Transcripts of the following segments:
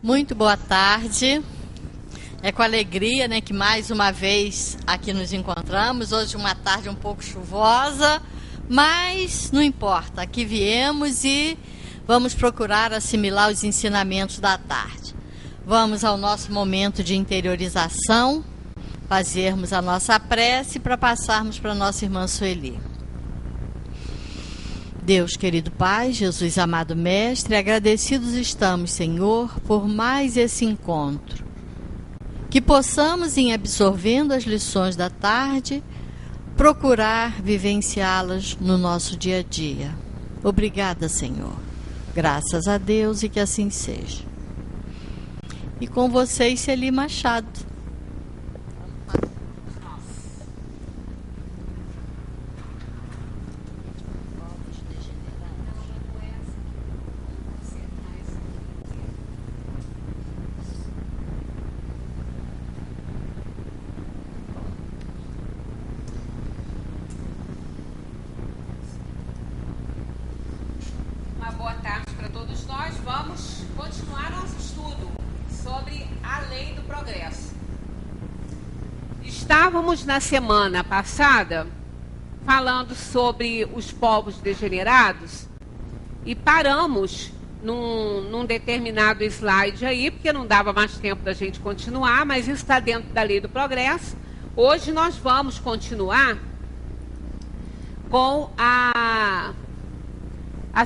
Muito boa tarde. É com alegria, né, que mais uma vez aqui nos encontramos. Hoje uma tarde um pouco chuvosa, mas não importa. Aqui viemos e vamos procurar assimilar os ensinamentos da tarde. Vamos ao nosso momento de interiorização, fazermos a nossa prece para passarmos para a nossa irmã Sueli. Deus, querido Pai, Jesus, amado Mestre, agradecidos estamos, Senhor, por mais esse encontro. Que possamos, em absorvendo as lições da tarde, procurar vivenciá-las no nosso dia a dia. Obrigada, Senhor. Graças a Deus e que assim seja. E com vocês, Celi Machado. Estávamos na semana passada falando sobre os povos degenerados e paramos num determinado slide aí, porque não dava mais tempo da gente continuar, mas isso está dentro da lei do progresso. Hoje nós vamos continuar com a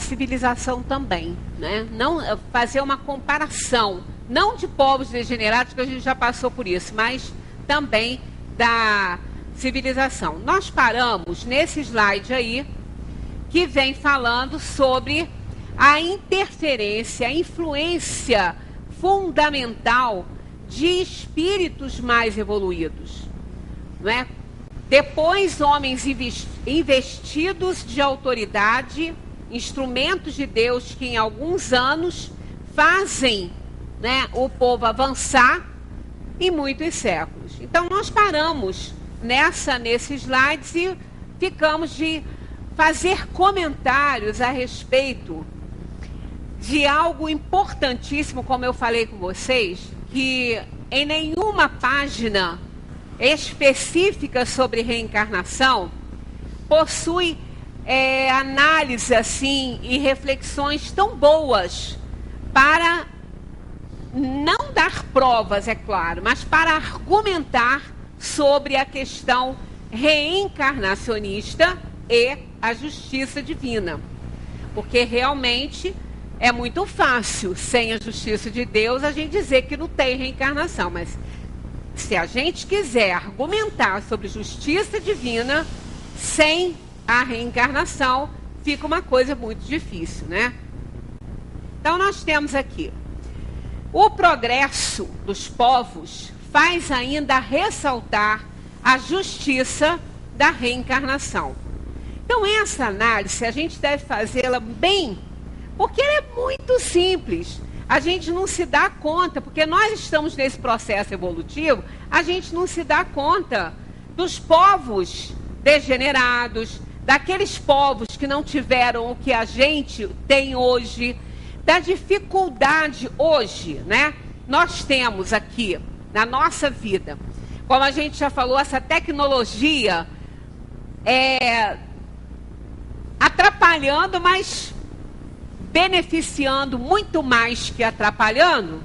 civilização também, né? Não fazer uma comparação, não de povos degenerados, que a gente já passou por isso, mas também da civilização. Nós paramos nesse slide aí, que vem falando sobre a interferência, a influência fundamental de espíritos mais evoluídos, não é? Depois, homens investidos de autoridade, instrumentos de Deus que em alguns anos fazem, né, o povo avançar em muitos séculos. Então nós paramos nesses slides e ficamos de fazer comentários a respeito de algo importantíssimo, como eu falei com vocês, que em nenhuma página específica sobre reencarnação possui análise assim e reflexões tão boas para não dar provas, é claro, mas para argumentar sobre a questão reencarnacionista e a justiça divina. Porque realmente é muito fácil, sem a justiça de Deus, a gente dizer que não tem reencarnação. Mas se a gente quiser argumentar sobre justiça divina sem a reencarnação, fica uma coisa muito difícil, né? Então nós temos aqui: o progresso dos povos faz ainda ressaltar a justiça da reencarnação. Então, essa análise a gente deve fazê-la bem, porque ela é muito simples. A gente não se dá conta, porque nós estamos nesse processo evolutivo, a gente não se dá conta dos povos degenerados, daqueles povos que não tiveram o que a gente tem hoje, da dificuldade hoje, né? Nós temos aqui, na nossa vida, como a gente já falou, essa tecnologia atrapalhando, mas beneficiando muito mais que atrapalhando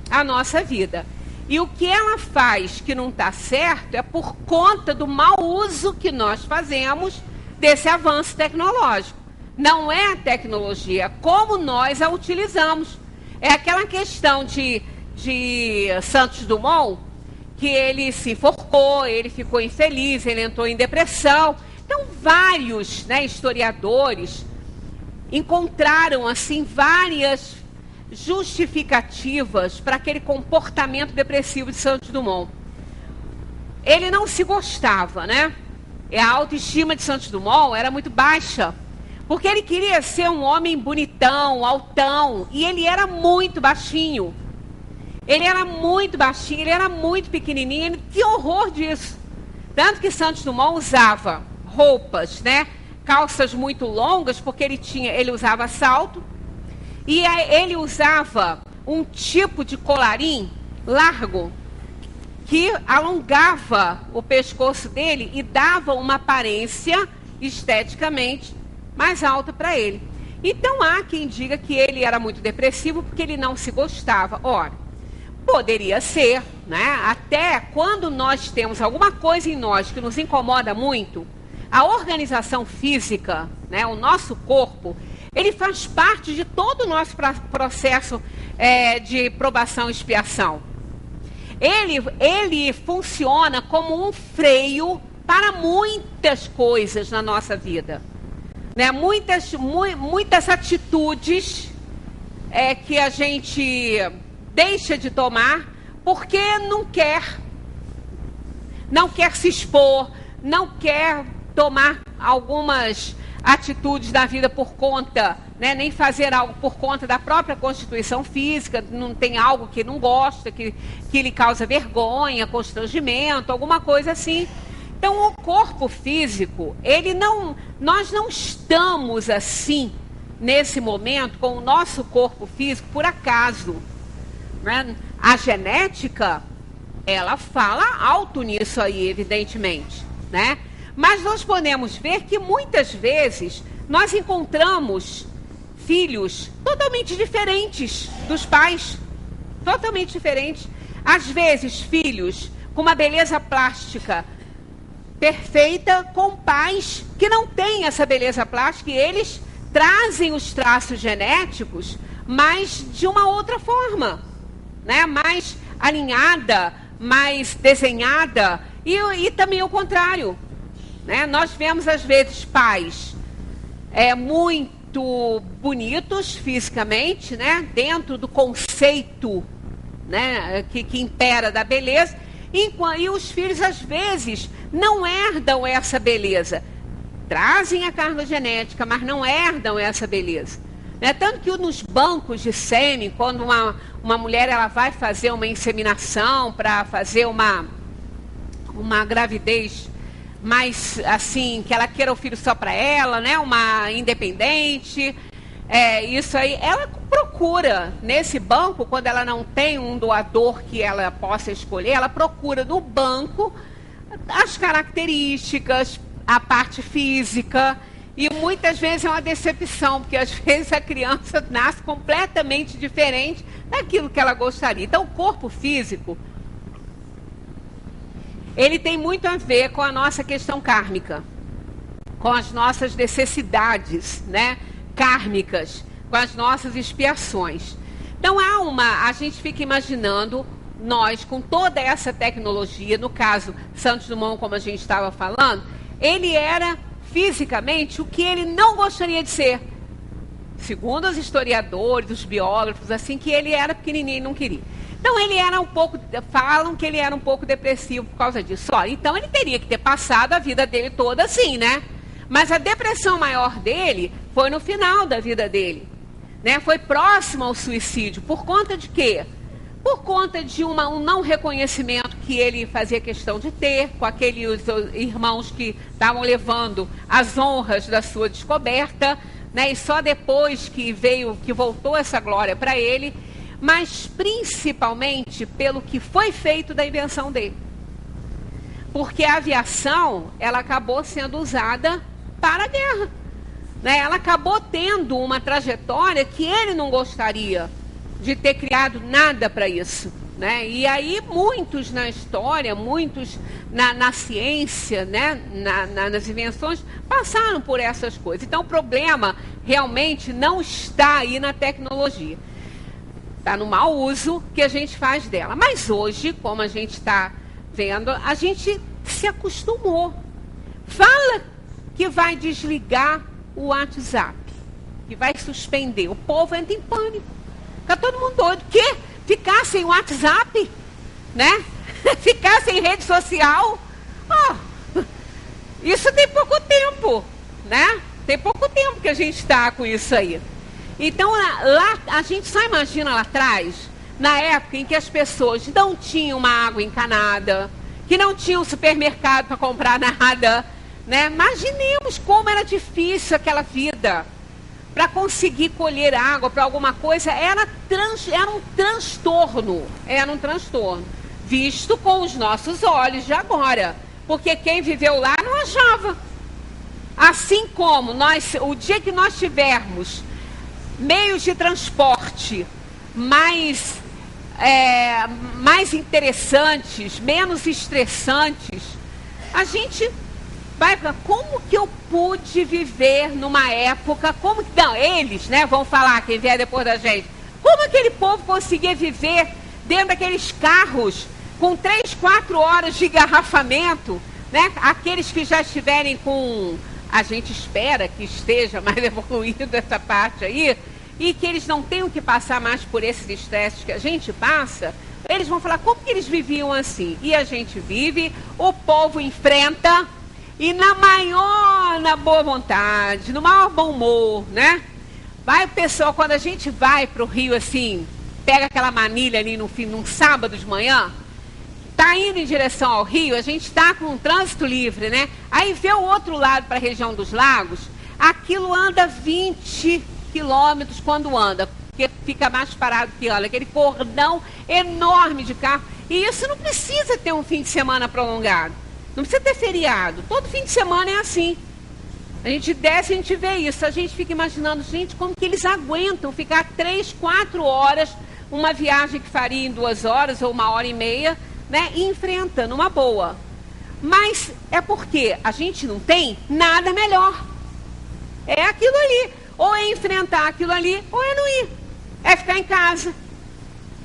a nossa vida. E o que ela faz que não está certo é por conta do mau uso que nós fazemos desse avanço tecnológico. Não é a tecnologia, é como nós a utilizamos. É aquela questão de Santos Dumont, que ele se enforcou, ele ficou infeliz, ele entrou em depressão. Então, vários, né, historiadores encontraram assim várias justificativas para aquele comportamento depressivo de Santos Dumont. Ele não se gostava, né? A autoestima de Santos Dumont era muito baixa, porque ele queria ser um homem bonitão, altão, e ele era muito baixinho. Ele era muito baixinho, ele era muito pequenininho, ele tinha horror disso. Tanto que Santos Dumont usava roupas, né, calças muito longas, porque ele usava salto, e ele usava um tipo de colarim largo que alongava o pescoço dele e dava uma aparência esteticamente mais alta para ele. Então há quem diga que ele era muito depressivo porque ele não se gostava. Ora, poderia ser, né? Até quando nós temos alguma coisa em nós que nos incomoda muito, a organização física, né, o nosso corpo, ele faz parte de todo o nosso processo de probação e expiação. Ele funciona como um freio para muitas coisas na nossa vida. Né? Muitas atitudes que a gente deixa de tomar porque não quer se expor, não quer tomar algumas atitudes da vida por conta, né, nem fazer algo por conta da própria constituição física, não tem algo que não gosta, que lhe causa vergonha, constrangimento, alguma coisa assim. Então, o corpo físico, nós não estamos assim, nesse momento, com o nosso corpo físico, por acaso. Né? A genética, ela fala alto nisso aí, evidentemente, né? Mas nós podemos ver que muitas vezes nós encontramos filhos totalmente diferentes dos pais, totalmente diferentes. Às vezes, filhos com uma beleza plástica perfeita, com pais que não têm essa beleza plástica e eles trazem os traços genéticos, mas de uma outra forma, né? Mais alinhada, mais desenhada e também o contrário. Né? Nós vemos, às vezes, pais muito bonitos fisicamente, né? Dentro do conceito, né? que impera da beleza, e os filhos, às vezes, não herdam essa beleza. Trazem a carga genética, mas não herdam essa beleza. Né? Tanto que nos bancos de sêmen, quando uma mulher ela vai fazer uma inseminação para fazer uma gravidez mais assim, que ela queira o filho só para ela, né? Uma independente, isso aí, ela procura nesse banco, quando ela não tem um doador que ela possa escolher, ela procura no banco as características, a parte física, e muitas vezes é uma decepção, porque às vezes a criança nasce completamente diferente daquilo que ela gostaria. Então, o corpo físico, ele tem muito a ver com a nossa questão kármica, com as nossas necessidades, né, kármicas, com as nossas expiações. Então a gente fica imaginando, nós com toda essa tecnologia, no caso Santos Dumont, como a gente estava falando, ele era fisicamente o que ele não gostaria de ser. Segundo os historiadores, os biógrafos, assim, que ele era pequenininho e não queria. Então ele era falam que ele era um pouco depressivo por causa disso. Olha, então ele teria que ter passado a vida dele toda assim, né? Mas a depressão maior dele foi no final da vida dele, né? Foi próximo ao suicídio. Por conta de quê? Por conta de um não reconhecimento que ele fazia questão de ter com aqueles irmãos que estavam levando as honras da sua descoberta, né? E só depois que voltou essa glória para ele, mas principalmente pelo que foi feito da invenção dele. Porque a aviação, ela acabou sendo usada para a guerra. Né? Ela acabou tendo uma trajetória que ele não gostaria de ter criado nada para isso. Né? E aí muitos na história, muitos na ciência, né? nas invenções, passaram por essas coisas. Então o problema realmente não está aí na tecnologia. Está no mau uso que a gente faz dela. Mas hoje, como a gente está vendo, a gente se acostumou. Fala que vai desligar o WhatsApp, que vai suspender. O povo entra em pânico. Fica todo mundo doido. Que? Ficar sem WhatsApp? Né? Ficar sem rede social? Oh, isso tem pouco tempo, né? Tem pouco tempo que a gente está com isso aí. Então, lá, a gente só imagina lá atrás, na época em que as pessoas não tinham uma água encanada, que não tinham supermercado para comprar nada, né? Imaginemos como era difícil aquela vida. para conseguir colher água para alguma coisa, era um transtorno, visto com os nossos olhos de agora, porque quem viveu lá não achava. Assim como o dia que nós tivermos meios de transporte mais interessantes, menos estressantes, a gente vai para como que eu pude viver numa época, eles, né, vão falar, quem vier depois da gente, como aquele povo conseguia viver dentro daqueles carros com 3, 4 horas de engarrafamento, né? Aqueles que já estiverem com, a gente espera que esteja mais evoluído essa parte aí, e que eles não tenham que passar mais por esses estresses que a gente passa, eles vão falar como que eles viviam assim. E a gente vive, o povo enfrenta, e na boa vontade, no maior bom humor, né? Vai o pessoal, quando a gente vai para o Rio assim, pega aquela manilha ali num sábado de manhã, tá indo em direção ao Rio, a gente está com um trânsito livre, né? Aí vê o outro lado para a região dos lagos, aquilo anda 20 quilômetros quando anda, porque fica mais parado que anda, aquele cordão enorme de carro. E isso não precisa ter um fim de semana prolongado, não precisa ter feriado, todo fim de semana é assim. A gente desce, a gente vê isso, a gente fica imaginando, gente, como que eles aguentam ficar 3, 4 horas, uma viagem que faria em 2 horas ou 1h30, né, e enfrenta numa boa. Mas é porque a gente não tem nada melhor. É aquilo ali. Ou é enfrentar aquilo ali, ou é não ir. É ficar em casa.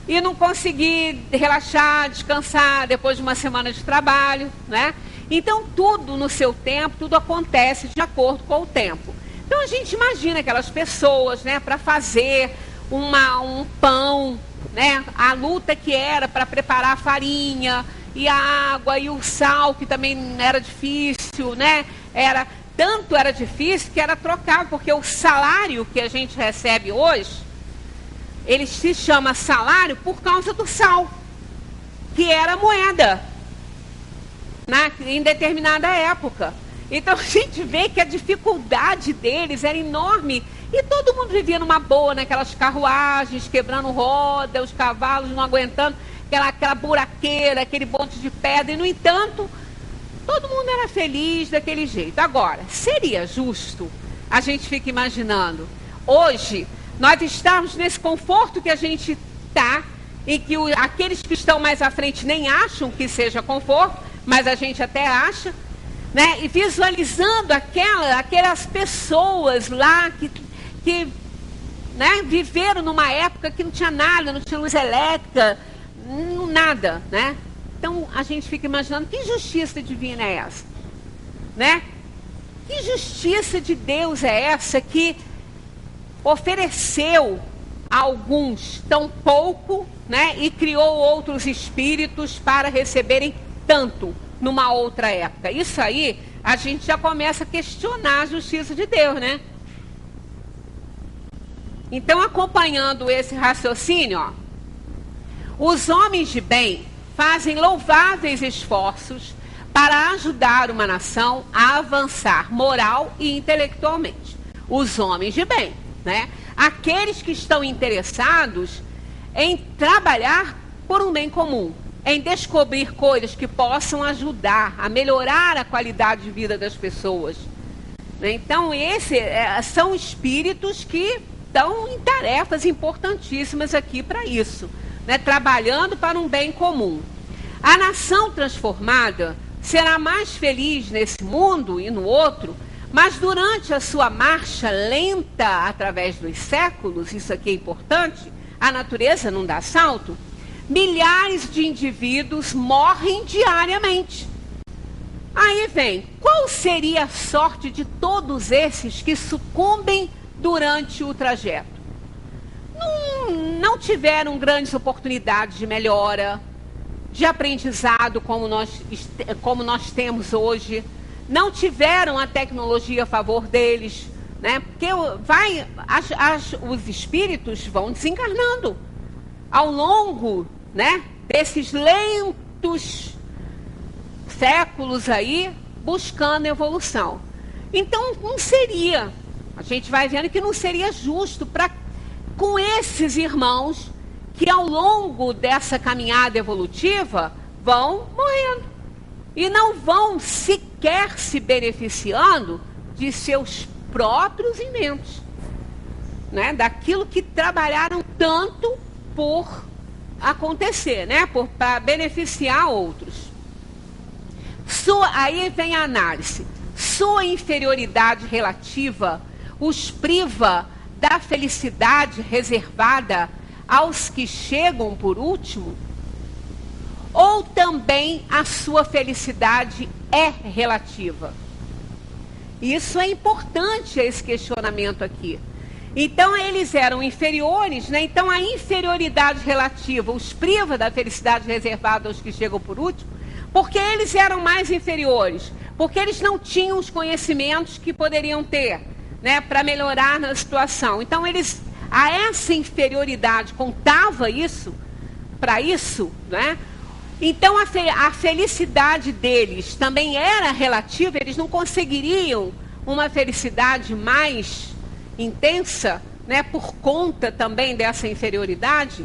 E não conseguir relaxar, descansar depois de uma semana de trabalho, né? Então, tudo no seu tempo, tudo acontece de acordo com o tempo. Então, a gente imagina aquelas pessoas, né, para fazer um pão, né? A luta que era para preparar a farinha, e a água, e o sal, que também era difícil, né? Tanto era difícil que era trocável, porque o salário que a gente recebe hoje, ele se chama salário por causa do sal, que era moeda, em determinada época. Então a gente vê que a dificuldade deles era enorme, e todo mundo vivia numa boa, naquelas carruagens, quebrando roda, os cavalos não aguentando, aquela buraqueira, aquele monte de pedra, e no entanto, todo mundo era feliz daquele jeito. Agora, seria justo, a gente fica imaginando, hoje, nós estamos nesse conforto que a gente está, e que aqueles que estão mais à frente nem acham que seja conforto, mas a gente até acha, né? E visualizando aquelas pessoas lá que né, viveram numa época que não tinha nada, não tinha luz elétrica, nada, né? Então a gente fica imaginando, que justiça divina é essa, né? Que justiça de Deus é essa que ofereceu a alguns tão pouco, né? E criou outros espíritos para receberem tanto numa outra época. Isso aí, a gente já começa a questionar a justiça de Deus, né? Então, acompanhando esse raciocínio, ó, os homens de bem fazem louváveis esforços para ajudar uma nação a avançar moral e intelectualmente. Os homens de bem, né? Aqueles que estão interessados em trabalhar por um bem comum, em descobrir coisas que possam ajudar a melhorar a qualidade de vida das pessoas. Então, são espíritos que estão em tarefas importantíssimas aqui para isso, né? Trabalhando para um bem comum. A nação transformada será mais feliz nesse mundo e no outro, mas durante a sua marcha lenta através dos séculos, isso aqui é importante, a natureza não dá salto, milhares de indivíduos morrem diariamente. Aí vem, qual seria a sorte de todos esses que sucumbem durante o trajeto? Não tiveram grandes oportunidades de melhora, de aprendizado como nós temos hoje, não tiveram a tecnologia a favor deles, né? Porque os espíritos vão desencarnando ao longo, né, desses lentos séculos aí, buscando evolução. Então, não seria A gente vai vendo que não seria justo com esses irmãos que ao longo dessa caminhada evolutiva vão morrendo e não vão sequer se beneficiando de seus próprios inventos, né? Daquilo que trabalharam tanto por acontecer, né? Para beneficiar outros. Aí vem a análise. Sua inferioridade relativa os priva da felicidade reservada aos que chegam por último? Ou também a sua felicidade é relativa? Isso é importante, esse questionamento aqui. Então, eles eram inferiores, né? Então, a inferioridade relativa os priva da felicidade reservada aos que chegam por último, porque eles eram mais inferiores, porque eles não tinham os conhecimentos que poderiam ter, né, para melhorar na situação. Então, a essa inferioridade contava isso, para isso, né? Então, a felicidade deles também era relativa, eles não conseguiriam uma felicidade mais intensa, né, por conta também dessa inferioridade.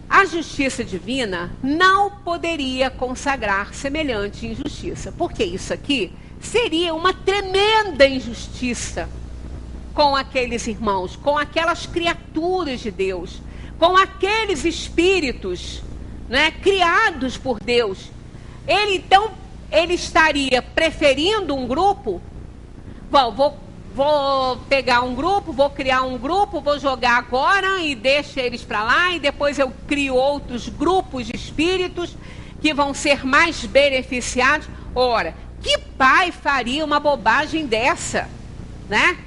A justiça divina não poderia consagrar semelhante injustiça, porque isso aqui seria uma tremenda injustiça com aqueles irmãos, com aquelas criaturas de Deus, com aqueles espíritos, né, criados por Deus. Ele estaria preferindo um grupo. Bom, vou pegar um grupo, vou criar um grupo, vou jogar agora e deixo eles para lá, e depois eu crio outros grupos de espíritos que vão ser mais beneficiados. Ora, que pai faria uma bobagem dessa, né?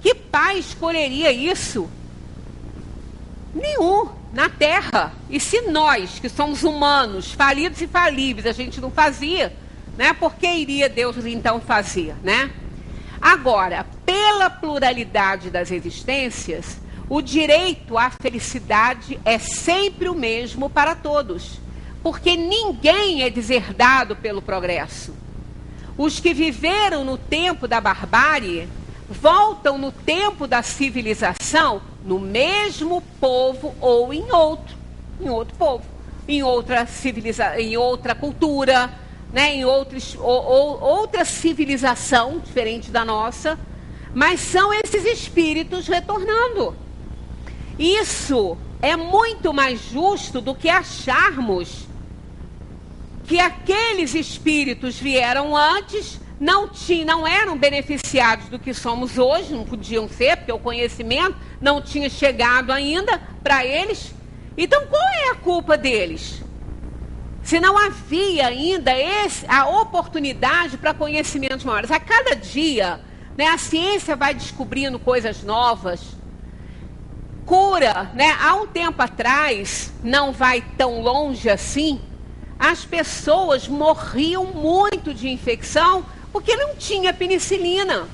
Que pai escolheria isso? Nenhum na Terra. E se nós, que somos humanos, falidos e falíveis, a gente não fazia, né? Por que iria Deus então fazer, né? Agora, pela pluralidade das existências, o direito à felicidade é sempre o mesmo para todos, porque ninguém é deserdado pelo progresso. Os que viveram no tempo da barbárie voltam no tempo da civilização no mesmo povo ou em outro povo, em outra civilização, em outra cultura, né, em outra civilização diferente da nossa, mas são esses espíritos retornando. Isso é muito mais justo do que acharmos que aqueles espíritos vieram antes, não eram beneficiados do que somos hoje, não podiam ser, porque o conhecimento não tinha chegado ainda para eles. Então, qual é a culpa deles? Se não havia ainda a oportunidade para conhecimentos maiores. A cada dia, né, a ciência vai descobrindo coisas novas. Cura, né? Há um tempo atrás, não vai tão longe assim, as pessoas morriam muito de infecção porque não tinha penicilina.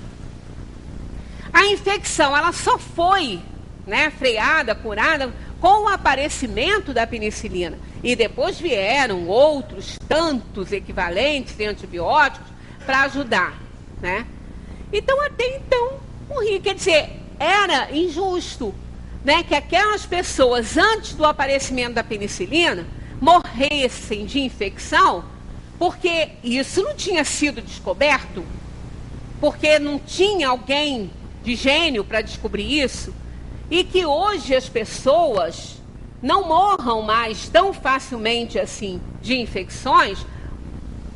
A infecção, ela só foi, né, freada, curada com o aparecimento da penicilina. E depois vieram outros tantos equivalentes de antibióticos para ajudar, né? Então, até então, morria. Quer dizer, era injusto, né, que aquelas pessoas, antes do aparecimento da penicilina, morressem de infecção, porque isso não tinha sido descoberto, porque não tinha alguém de gênio para descobrir isso, e que hoje as pessoas não morram mais tão facilmente assim de infecções,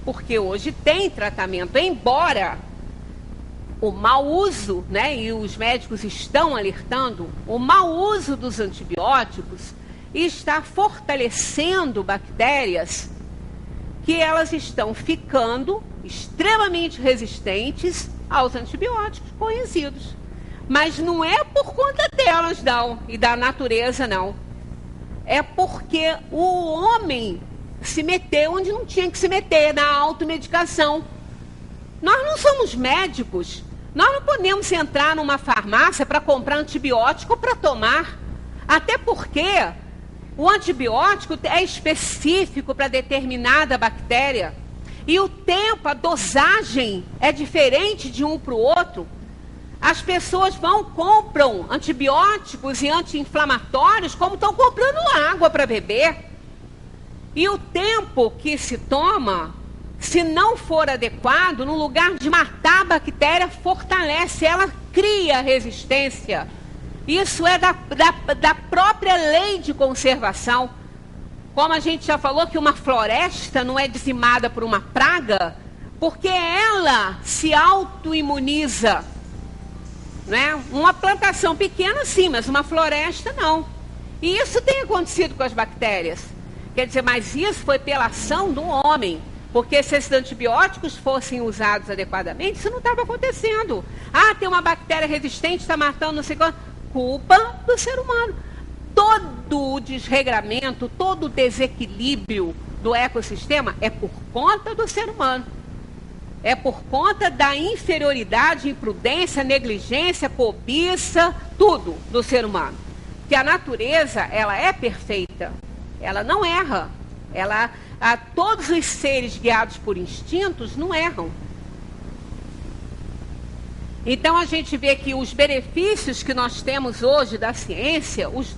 porque hoje tem tratamento, embora o mau uso, né, e os médicos estão alertando, o mau uso dos antibióticos está fortalecendo bactérias que elas estão ficando extremamente resistentes aos antibióticos conhecidos. Mas não é por conta delas, não, e da natureza, não. É porque o homem se meteu onde não tinha que se meter, na automedicação. Nós não somos médicos. Nós não podemos entrar numa farmácia para comprar antibiótico para tomar. Até porque o antibiótico é específico para determinada bactéria. E o tempo, a dosagem é diferente de um para o outro. As pessoas compram antibióticos e anti-inflamatórios como estão comprando água para beber. E o tempo que se toma, se não for adequado, no lugar de matar a bactéria, fortalece, ela cria resistência. Isso é da própria lei de conservação. Como a gente já falou que uma floresta não é dizimada por uma praga, porque ela se auto-imuniza. Né? Uma plantação pequena sim, mas uma floresta não. E isso tem acontecido com as bactérias. Quer dizer, mas isso foi pela ação do homem. Porque se esses antibióticos fossem usados adequadamente, isso não estava acontecendo. Ah, tem uma bactéria resistente, está matando não sei quanto. Culpa do ser humano. Todo o desregramento, todo o desequilíbrio do ecossistema é por conta do ser humano. É por conta da inferioridade, imprudência, negligência, cobiça, tudo do ser humano. Que a natureza, ela é perfeita. Ela não erra. Todos os seres guiados por instintos não erram. Então a gente vê que os benefícios que nós temos hoje da ciência, os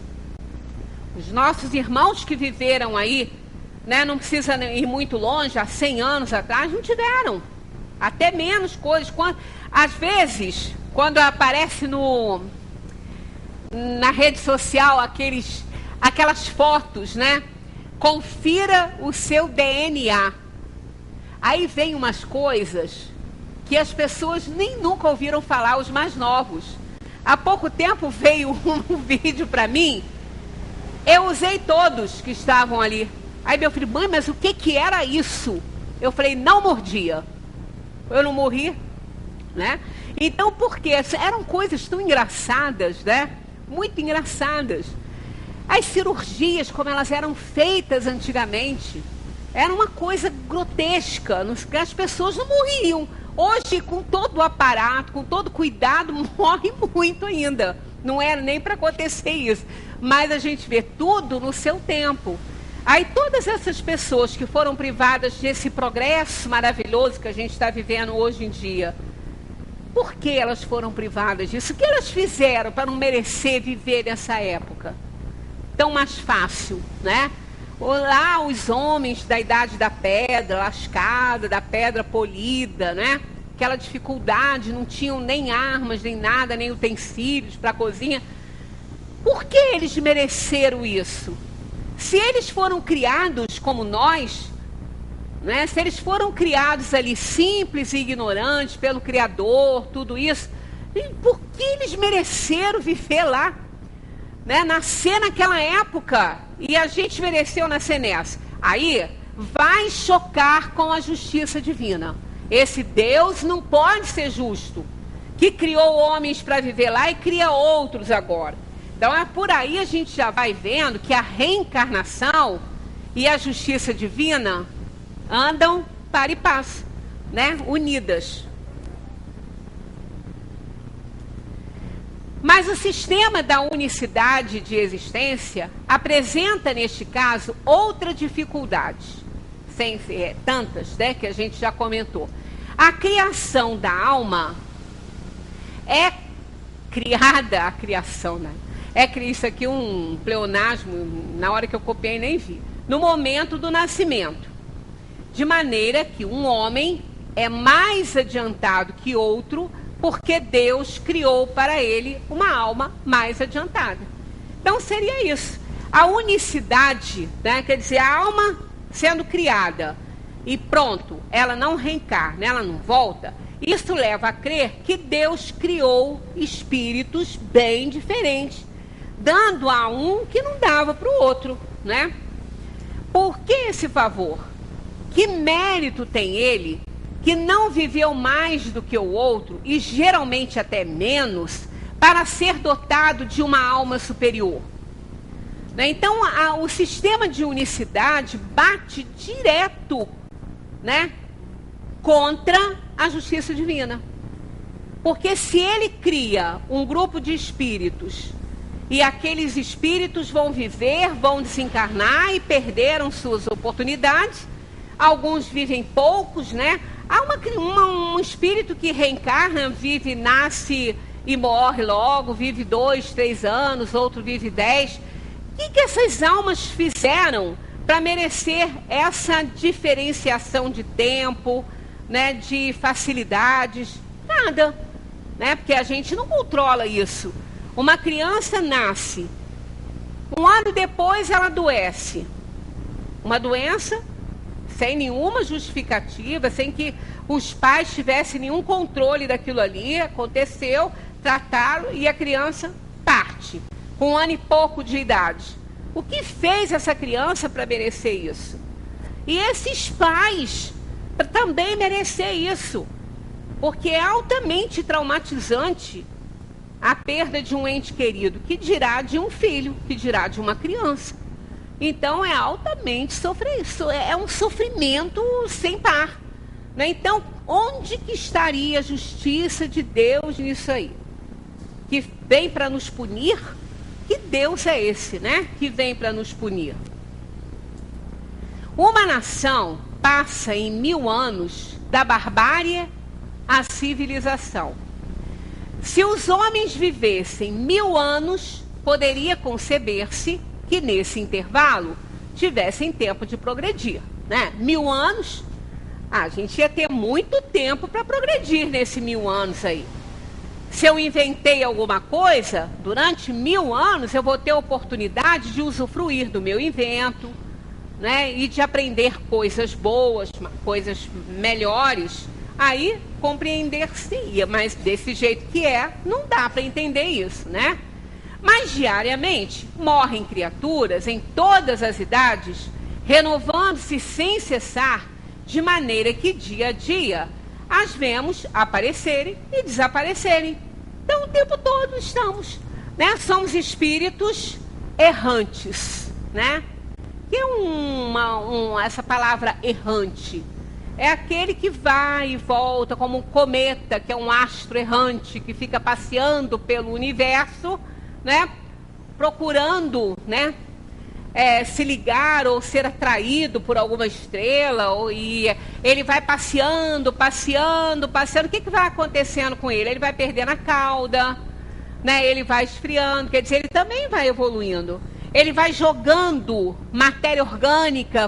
nossos irmãos que viveram aí, né, não precisa ir muito longe, há 100 anos atrás, não tiveram. Até menos coisas. Às vezes, quando aparece na rede social aquelas fotos, né? Confira o seu DNA. Aí vem umas coisas que as pessoas nem nunca ouviram falar, os mais novos. Há pouco tempo veio um vídeo para mim, eu usei todos que estavam ali. Aí meu filho, mãe, mas o que era isso? Eu falei, não mordia. Eu não morri, né? Então, por quê? Eram coisas tão engraçadas, né? Muito engraçadas. As cirurgias, como elas eram feitas antigamente, era uma coisa grotesca. As pessoas não morriam. Hoje, com todo o aparato, com todo o cuidado, morre muito ainda. Não era nem para acontecer isso. Mas a gente vê tudo no seu tempo. Aí todas essas pessoas que foram privadas desse progresso maravilhoso que a gente está vivendo hoje em dia, por que elas foram privadas disso? O que elas fizeram para não merecer viver nessa época tão mais fácil, né? Lá os homens da idade da pedra, lascada, da pedra polida, né? Aquela dificuldade, não tinham nem armas, nem nada, nem utensílios para a cozinha. Por que eles mereceram isso? Se eles foram criados como nós, né? Se eles foram criados ali simples e ignorantes pelo Criador, tudo isso, por que eles mereceram viver lá? Né? Nascer naquela época e a gente mereceu nascer nessa. Aí vai chocar com a justiça divina. Esse Deus não pode ser justo, que criou homens para viver lá e cria outros agora. Então, por aí a gente já vai vendo que a reencarnação e a justiça divina andam par e passo, né? Unidas. Mas o sistema da unicidade de existência apresenta, neste caso, outra dificuldade, sem tantas, né, que a gente já comentou. A criação da alma é criada, a criação, né? Isso aqui um pleonasmo, na hora que eu copiei nem vi. No momento do nascimento. De maneira que um homem é mais adiantado que outro, porque Deus criou para ele uma alma mais adiantada. Então seria isso. A unicidade, né, quer dizer, a alma sendo criada e pronto, ela não reencarna, ela não volta. Isso leva a crer que Deus criou espíritos bem diferentes, dando a um que não dava para o outro, né? Por que esse favor? Que mérito tem ele que não viveu mais do que o outro, e geralmente até menos, para ser dotado de uma alma superior? Né? Então, o sistema de unicidade bate direto, né, contra a justiça divina. Porque se ele cria um grupo de espíritos, e aqueles espíritos vão viver, vão desencarnar e perderam suas oportunidades, alguns vivem poucos, né? Há um espírito que reencarna, vive, nasce e morre logo, vive 2, 3 anos, outro vive 10. O que essas almas fizeram para merecer essa diferenciação de tempo, né, de facilidades? Nada, né? Porque a gente não controla isso. Uma criança nasce, um ano depois ela adoece. Uma doença sem nenhuma justificativa, sem que os pais tivessem nenhum controle daquilo ali. Aconteceu, trataram e a criança parte, com 1 ano e pouco de idade. O que fez essa criança para merecer isso? E esses pais também merecer isso, porque é altamente traumatizante a perda de um ente querido, que dirá de um filho, que dirá de uma criança. Então é altamente é um sofrimento sem par, né? Então, onde que estaria a justiça de Deus nisso aí? Que vem para nos punir? Que Deus é esse, né? Que vem para nos punir. Uma nação passa em 1000 anos da barbárie à civilização. Se os homens vivessem 1000 anos, poderia conceber-se que nesse intervalo tivessem tempo de progredir, né? 1000 anos, a gente ia ter muito tempo para progredir nesse 1000 anos aí. Se eu inventei alguma coisa, durante 1000 anos eu vou ter oportunidade de usufruir do meu invento, né? E de aprender coisas boas, coisas melhores. Aí compreender-se-ia, mas desse jeito que é, não dá para entender isso, né? Mas diariamente morrem criaturas em todas as idades, renovando-se sem cessar, de maneira que dia a dia as vemos aparecerem e desaparecerem. Então o tempo todo estamos, né? Somos espíritos errantes, né? Que é essa palavra errante é aquele que vai e volta como um cometa, que é um astro errante que fica passeando pelo universo, né? Procurando, né? Se ligar ou ser atraído por alguma estrela, e ele vai passeando. O que vai acontecendo com ele? Ele vai perdendo a cauda, né? Ele vai esfriando, quer dizer, ele também vai evoluindo. Ele vai jogando matéria orgânica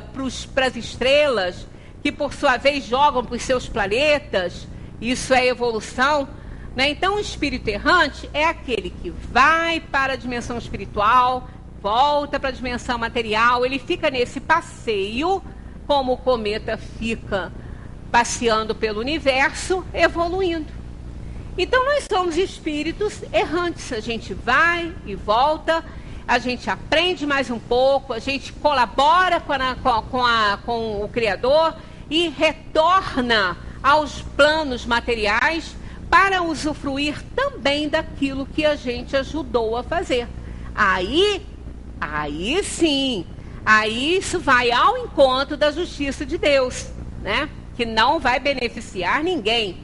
para as estrelas, que por sua vez jogam para os seus planetas. Isso é evolução, né? Então o espírito errante é aquele que vai para a dimensão espiritual, volta para a dimensão material, ele fica nesse passeio, como o cometa fica passeando pelo universo, evoluindo. Então nós somos espíritos errantes, a gente vai e volta, a gente aprende mais um pouco, a gente colabora com o Criador e retorna aos planos materiais para usufruir também daquilo que a gente ajudou a fazer. Aí sim, aí isso vai ao encontro da justiça de Deus, né? Que não vai beneficiar ninguém.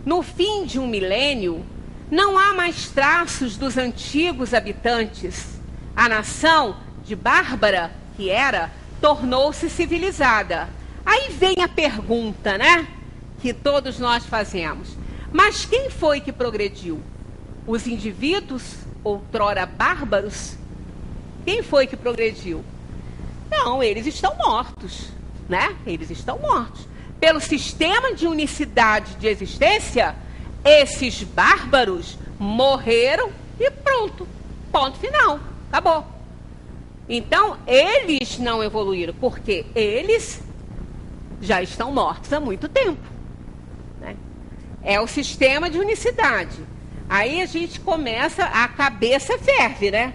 No fim de um milênio, não há mais traços dos antigos habitantes. A nação de Bárbara, que era, tornou-se civilizada. Aí vem a pergunta, né? Que todos nós fazemos. Mas quem foi que progrediu? Os indivíduos, outrora bárbaros? Quem foi que progrediu? Não, eles estão mortos, né? Eles estão mortos. Pelo sistema de unicidade de existência, esses bárbaros morreram e pronto. Ponto final. Acabou. Então, eles não evoluíram, porque eles já estão mortos há muito tempo, né? É o sistema de unicidade. Aí a gente começa, a cabeça ferve, né?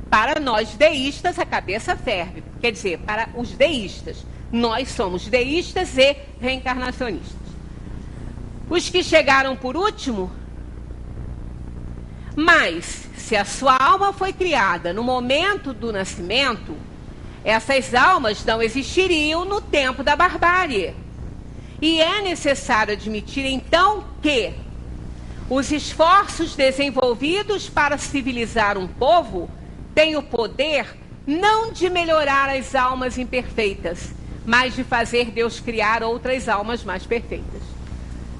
Para nós deístas, a cabeça ferve. Quer dizer, para os deístas. Nós somos deístas e reencarnacionistas. Os que chegaram por último, mas se a sua alma foi criada no momento do nascimento, essas almas não existiriam no tempo da barbárie. E é necessário admitir, então, que os esforços desenvolvidos para civilizar um povo têm o poder não de melhorar as almas imperfeitas, mas de fazer Deus criar outras almas mais perfeitas.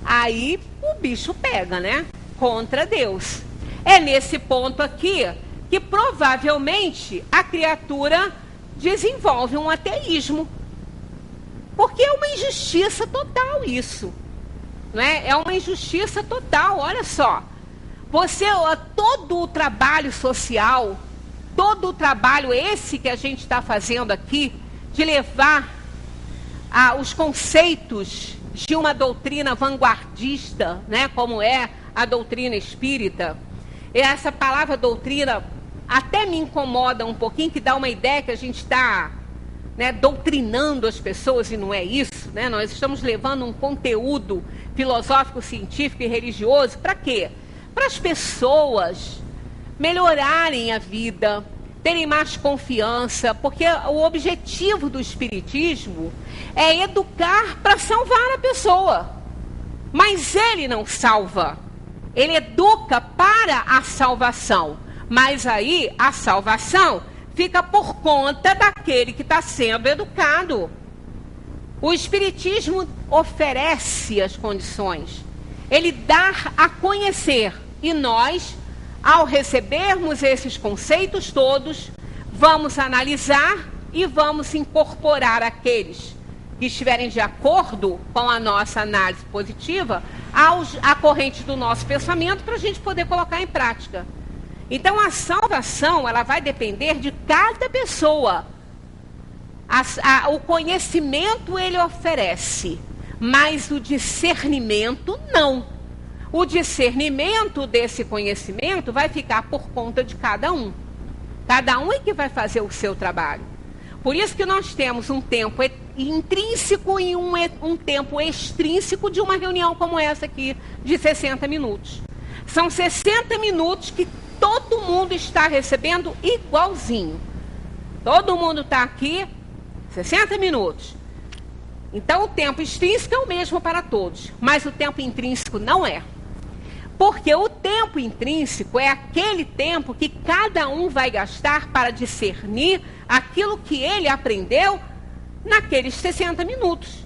Aí o bicho pega, né? contra Deus. É nesse ponto aqui que provavelmente a criatura desenvolve um ateísmo. Porque é uma injustiça total isso. Não é? É uma injustiça total, olha só. Todo o trabalho social, todo o trabalho esse que a gente está fazendo aqui, de levar os conceitos de uma doutrina vanguardista, né, como é a doutrina espírita. E essa palavra doutrina até me incomoda um pouquinho, que dá uma ideia que a gente está, né, doutrinando as pessoas, e não é isso, né? Nós estamos levando um conteúdo filosófico, científico e religioso para quê? Para as pessoas melhorarem a vida, terem mais confiança, porque o objetivo do espiritismo é educar para salvar a pessoa. Mas ele não salva, ele educa para a salvação. Mas aí a salvação fica por conta daquele que está sendo educado. O espiritismo oferece as condições, ele dá a conhecer, e nós, ao recebermos esses conceitos todos, vamos analisar e vamos incorporar aqueles que estiverem de acordo com a nossa análise positiva à corrente do nosso pensamento, para a gente poder colocar em prática. Então a salvação, ela vai depender de cada pessoa. O conhecimento ele oferece, mas o discernimento não. O discernimento desse conhecimento vai ficar por conta de cada um. Cada um é que vai fazer o seu trabalho. Por isso que nós temos um tempo intrínseco e um tempo extrínseco de uma reunião como essa aqui, de 60 minutos. São 60 minutos que todo mundo está recebendo igualzinho. Todo mundo está aqui, 60 minutos. Então o tempo extrínseco é o mesmo para todos, mas o tempo intrínseco não é. Porque o tempo intrínseco é aquele tempo que cada um vai gastar para discernir aquilo que ele aprendeu naqueles 60 minutos.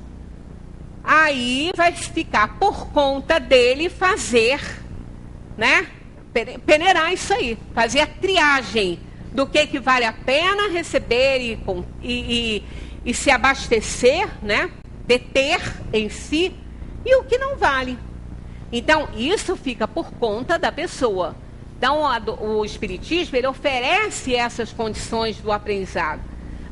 Aí vai ficar por conta dele fazer, né? Peneirar isso aí, fazer a triagem do que vale a pena receber e se abastecer, né? Deter em si, e o que não vale. Então, isso fica por conta da pessoa. Então, o Espiritismo, ele oferece essas condições do aprendizado,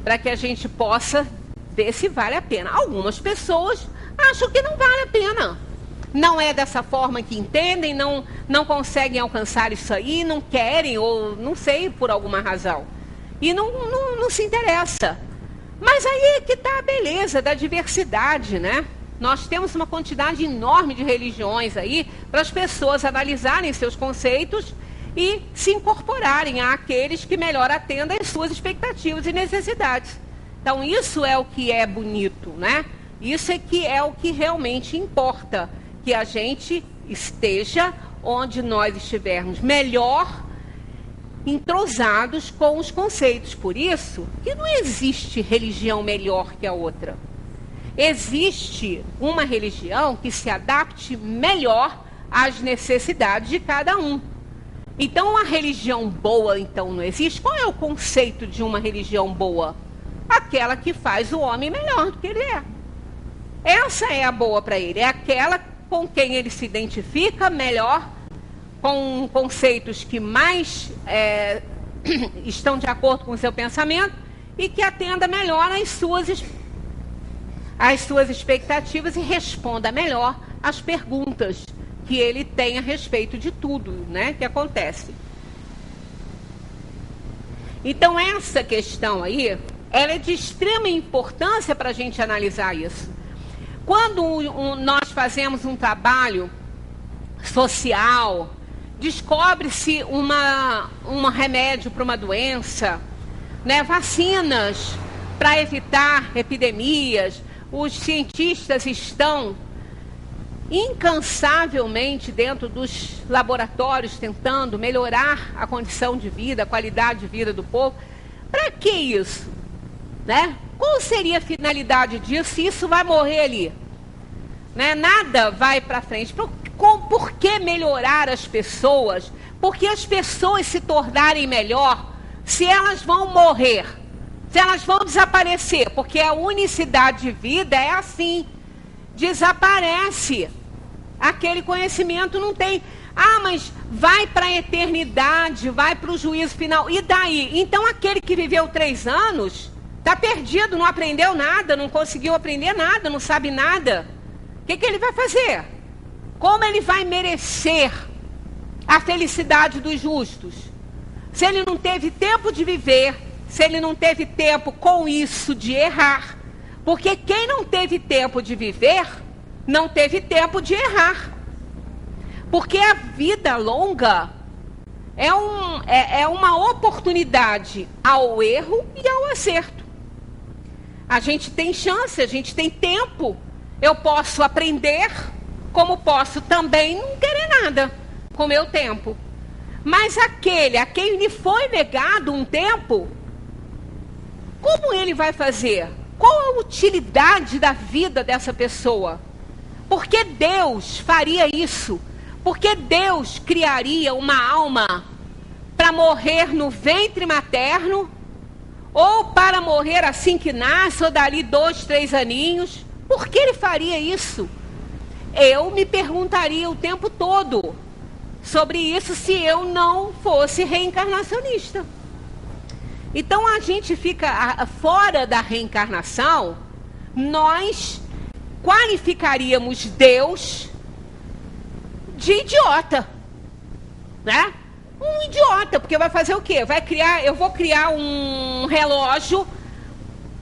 para que a gente possa ver se vale a pena. Algumas pessoas acham que não vale a pena. Não é dessa forma que entendem, não conseguem alcançar isso aí, não querem, ou não sei, por alguma razão. E não se interessa. Mas aí é que está a beleza da diversidade, né? Nós temos uma quantidade enorme de religiões aí para as pessoas analisarem seus conceitos e se incorporarem àqueles que melhor atendem às suas expectativas e necessidades. Então isso é o que é bonito, né? Isso é que é o que realmente importa, que a gente esteja onde nós estivermos melhor entrosados com os conceitos. Por isso que não existe religião melhor que a outra. Existe uma religião que se adapte melhor às necessidades de cada um. Então, uma religião boa, então, não existe. Qual é o conceito de uma religião boa? Aquela que faz o homem melhor do que ele é. Essa é a boa para ele. É aquela com quem ele se identifica melhor, com conceitos que mais estão de acordo com o seu pensamento e que atenda melhor às suas expectativas e responda melhor às perguntas que ele tem a respeito de tudo, né, que acontece. Então, essa questão aí, ela é de extrema importância para a gente analisar isso. Quando nós fazemos um trabalho social, descobre-se um remédio para uma doença, né, vacinas para evitar epidemias, os cientistas estão incansavelmente dentro dos laboratórios tentando melhorar a condição de vida, a qualidade de vida do povo. Para que isso? Né? Qual seria a finalidade disso se isso vai morrer ali? Né? Nada vai para frente. por que melhorar as pessoas? Porque as pessoas se tornarem melhor se elas vão morrer, se elas vão desaparecer, porque a unicidade de vida é assim, desaparece. Aquele conhecimento não tem. Ah, mas vai para a eternidade, vai para o juízo final. E daí? Então aquele que viveu 3 anos está perdido, não aprendeu nada, não conseguiu aprender nada, não sabe nada. O que ele vai fazer? Como ele vai merecer a felicidade dos justos? Se ele não teve tempo de viver, se ele não teve tempo com isso de errar. Porque quem não teve tempo de viver, não teve tempo de errar. Porque a vida longa é uma oportunidade ao erro e ao acerto. A gente tem chance, a gente tem tempo. Eu posso aprender, como posso também não querer nada com o meu tempo. Mas aquele a quem lhe foi negado um tempo, como ele vai fazer? Qual a utilidade da vida dessa pessoa? Por que Deus faria isso? Por que Deus criaria uma alma para morrer no ventre materno? Ou para morrer assim que nasce, ou dali 2, 3 aninhos? Por que ele faria isso? Eu me perguntaria o tempo todo sobre isso se eu não fosse reencarnacionista. Então a gente fica fora da reencarnação, nós qualificaríamos Deus de idiota, né? Um idiota, porque vai fazer o quê? Eu vou criar um relógio,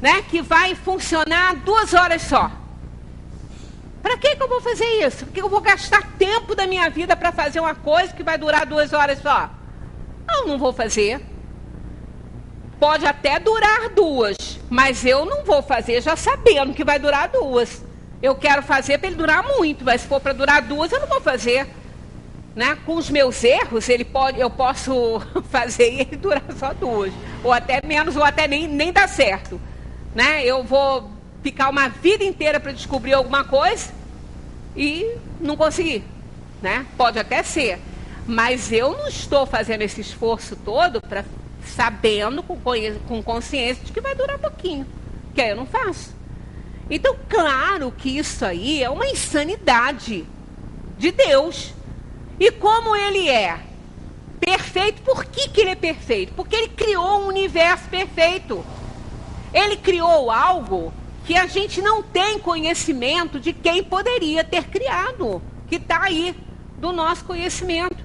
né, que vai funcionar 2 horas só. Para que eu vou fazer isso? Porque eu vou gastar tempo da minha vida para fazer uma coisa que vai durar 2 horas só? Eu não vou fazer. Pode até durar 2, mas eu não vou fazer já sabendo que vai durar 2. Eu quero fazer para ele durar muito, mas se for para durar 2, eu não vou fazer. Né? Com os meus erros, eu posso fazer e ele durar só 2. Ou até menos, ou até nem dá certo. Né? Eu vou ficar uma vida inteira para descobrir alguma coisa e não conseguir. Né? Pode até ser. Mas eu não estou fazendo esse esforço todo sabendo, com consciência de que vai durar pouquinho. Que aí eu não faço. Então, claro que isso aí é uma insanidade de Deus. E como ele é perfeito, por que ele é perfeito? Porque ele criou um universo perfeito. Ele criou algo que a gente não tem conhecimento de quem poderia ter criado, que está aí, do nosso conhecimento.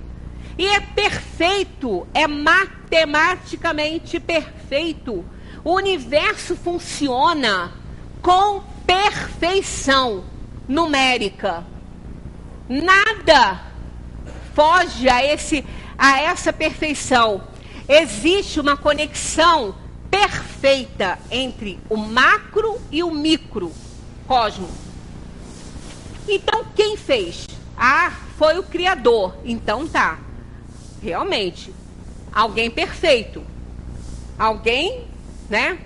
E é perfeito, é matematicamente perfeito. O universo funciona com perfeição numérica. Nada foge a essa perfeição. Existe uma conexão perfeita entre o macro e o micro cosmo. Então, quem fez? Foi o Criador. Então tá. Realmente, alguém perfeito. Alguém, né?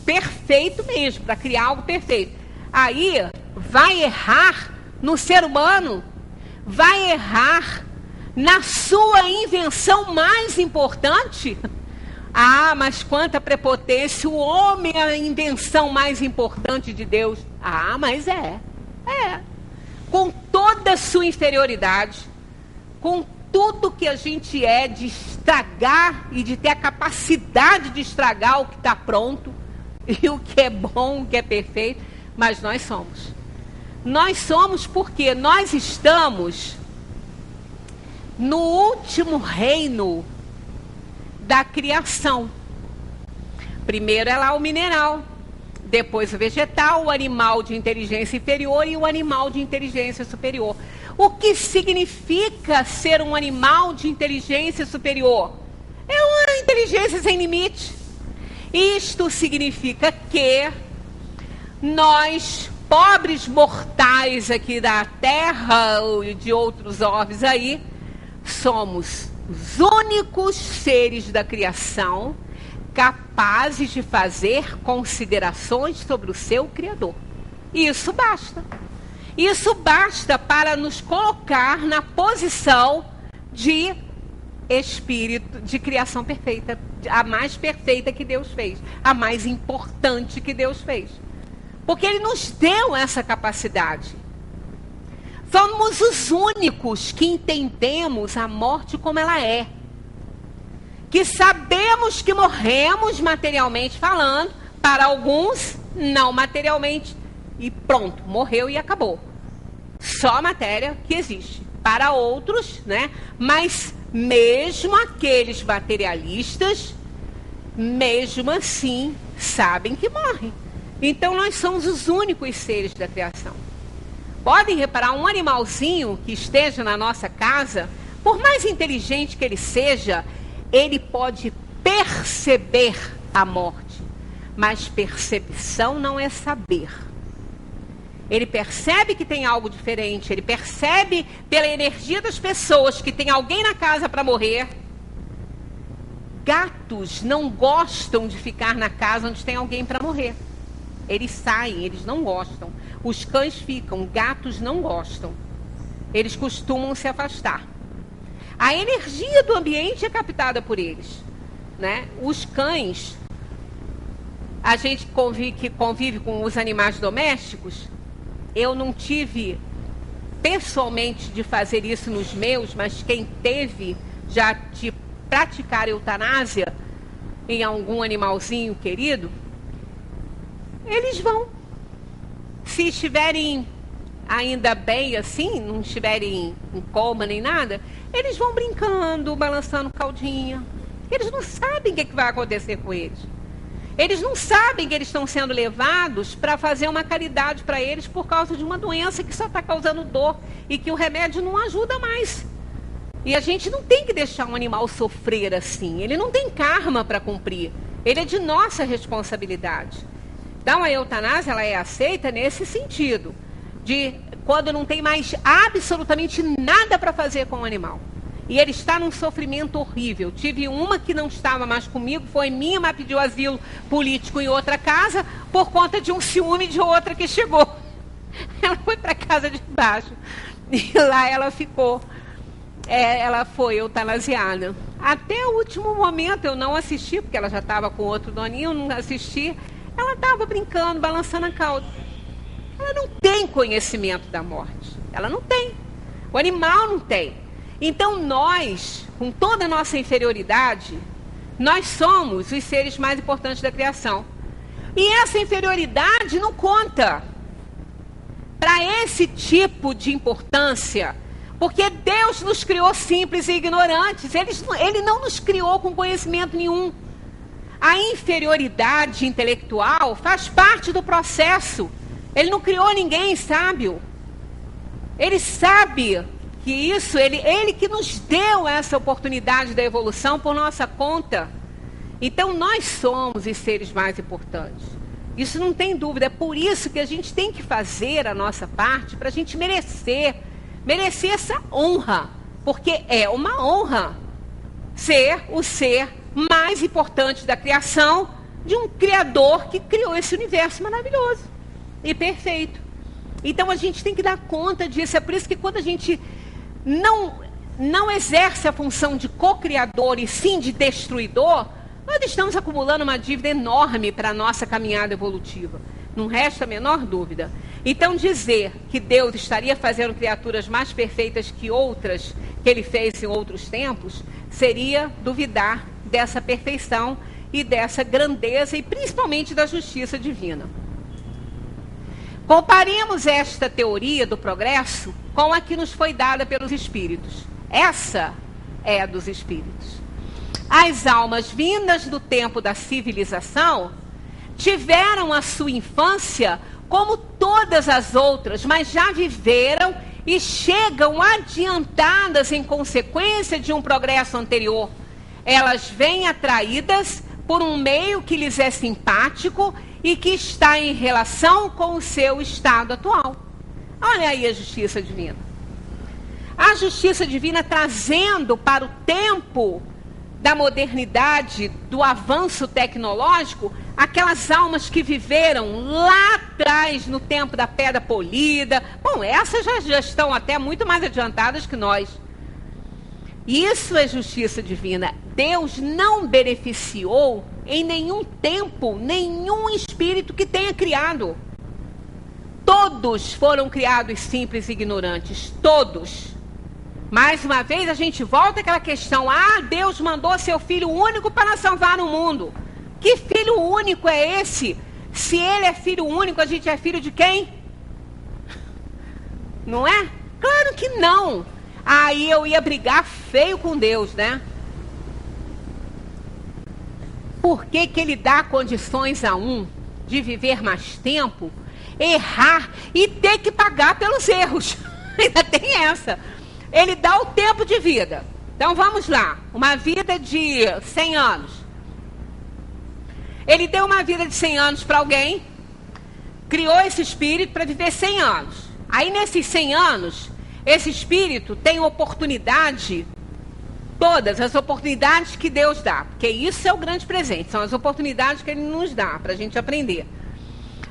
Perfeito mesmo, para criar algo perfeito. Aí, vai errar no ser humano? Vai errar na sua invenção mais importante? Mas quanta prepotência, o homem é a invenção mais importante de Deus. Mas é. Com toda a sua inferioridade, com tudo que a gente é de estragar e de ter a capacidade de estragar o que está pronto, e o que é bom, o que é perfeito, mas nós somos. Nós somos porque nós estamos no último reino da criação. Primeiro é lá o mineral, depois o vegetal, o animal de inteligência inferior e o animal de inteligência superior. O que significa ser um animal de inteligência superior? É uma inteligência sem limite. Isto significa que nós, pobres mortais aqui da Terra ou de outros orbes aí, somos os únicos seres da criação capazes de fazer considerações sobre o seu Criador. Isso basta. Isso basta para nos colocar na posição de espírito, de criação perfeita, a mais perfeita que Deus fez, a mais importante que Deus fez. Porque Ele nos deu essa capacidade. Somos os únicos que entendemos a morte como ela é. Que sabemos que morremos materialmente falando, para alguns não materialmente, e pronto, morreu e acabou. Só a matéria que existe. Para outros, né? Mas mesmo aqueles materialistas, mesmo assim, sabem que morrem. Então nós somos os únicos seres da criação. Podem reparar, um animalzinho que esteja na nossa casa, por mais inteligente que ele seja, ele pode perceber a morte. Mas percepção não é saber. Ele percebe que tem algo diferente, ele percebe pela energia das pessoas que tem alguém na casa para morrer. Gatos não gostam de ficar na casa onde tem alguém para morrer. Eles saem, eles não gostam. Os cães ficam, gatos não gostam. Eles costumam se afastar. A energia do ambiente é captada por eles, né? Os cães, a gente que convive com os animais domésticos, eu não tive pessoalmente de fazer isso nos meus, mas quem teve já de praticar eutanásia em algum animalzinho querido, eles vão. Se estiverem ainda bem assim, não estiverem em coma nem nada, eles vão brincando, balançando caldinha. Eles não sabem o que vai acontecer com eles. Eles não sabem que eles estão sendo levados para fazer uma caridade para eles por causa de uma doença que só está causando dor e que o remédio não ajuda mais. E a gente não tem que deixar um animal sofrer assim. Ele não tem karma para cumprir. Ele é de nossa responsabilidade. Então a eutanásia ela é aceita nesse sentido, de quando não tem mais absolutamente nada para fazer com o animal. E ele está num sofrimento horrível. Tive uma que não estava mais comigo, foi minha, mas pediu asilo político em outra casa, por conta de um ciúme de outra que chegou. Ela foi para a casa de baixo. E lá ela ficou. Ela foi eutanasiada. Até o último momento eu não assisti, porque ela já estava com outro doninho, eu não assisti. Ela estava brincando, balançando a cauda. Ela não tem conhecimento da morte. Ela não tem. O animal não tem. Então nós, com toda a nossa inferioridade, nós somos os seres mais importantes da criação. E essa inferioridade não conta para esse tipo de importância, porque Deus nos criou simples e ignorantes. Ele não nos criou com conhecimento nenhum. A inferioridade intelectual faz parte do processo. Ele não criou ninguém sábio. Ele sabe que isso, ele que nos deu essa oportunidade da evolução por nossa conta. Então nós somos os seres mais importantes. Isso não tem dúvida. É por isso que a gente tem que fazer a nossa parte para a gente merecer essa honra. Porque é uma honra ser o ser mais importante da criação de um Criador que criou esse universo maravilhoso e perfeito. Então a gente tem que dar conta disso. É por isso que quando a gente não exerce a função de co-criador e sim de destruidor, nós estamos acumulando uma dívida enorme para a nossa caminhada evolutiva. Não resta a menor dúvida. Então dizer que Deus estaria fazendo criaturas mais perfeitas que outras que Ele fez em outros tempos, seria duvidar dessa perfeição e dessa grandeza e principalmente da justiça divina. Comparemos esta teoria do progresso com a que nos foi dada pelos espíritos. Essa é a dos espíritos. As almas vindas do tempo da civilização tiveram a sua infância como todas as outras, mas já viveram e chegam adiantadas em consequência de um progresso anterior. Elas vêm atraídas por um meio que lhes é simpático e que está em relação com o seu estado atual. Olha aí a justiça divina. A justiça divina trazendo para o tempo da modernidade, do avanço tecnológico, aquelas almas que viveram lá atrás, no tempo da pedra polida. Bom, essas já estão até muito mais adiantadas que nós. Isso é justiça divina. Deus não beneficiou em nenhum tempo, nenhum espírito que tenha criado. Todos foram criados simples e ignorantes. Todos. Mais uma vez a gente volta àquela questão. Deus mandou seu Filho único para salvar o mundo. Que filho único é esse? Se ele é filho único, a gente é filho de quem? Não é? Claro que não. Aí eu ia brigar feio com Deus, né? Por que que ele dá condições a um de viver mais tempo, errar e ter que pagar pelos erros? Ainda tem essa. Ele dá o tempo de vida. Então vamos lá. Uma vida de 100 anos. Ele deu uma vida de 100 anos para alguém, criou esse espírito para viver 100 anos. Aí nesses 100 anos, esse espírito tem oportunidade, todas as oportunidades que Deus dá, porque isso é o grande presente, são as oportunidades que ele nos dá para a gente aprender.